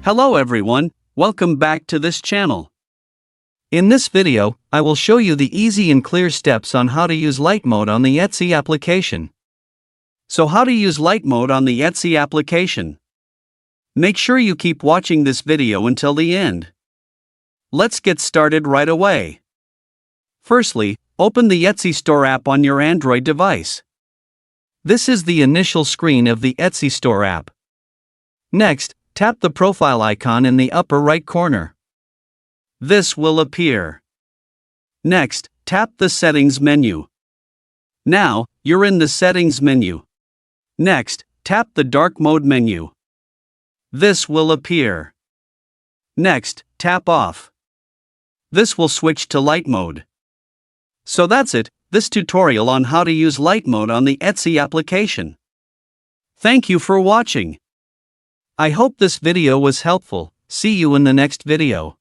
Hello everyone, welcome back to this channel. In this video, I will show you the easy and clear steps on how to use light mode on the Etsy application. So how to use light mode on the Etsy application? Make sure you keep watching this video until the end. Let's get started right away. Firstly, open the Etsy Store app on your Android device. This is the initial screen of the Etsy Store app. Next, tap the profile icon in the upper right corner. This will appear. Next, tap the Settings menu. Now, you're in the Settings menu. Next, tap the Dark Mode menu. This will appear. Next, tap Off. This will switch to Light Mode. So that's it, this tutorial on how to use light mode on the Etsy application. Thank you for watching. I hope this video was helpful. See you in the next video.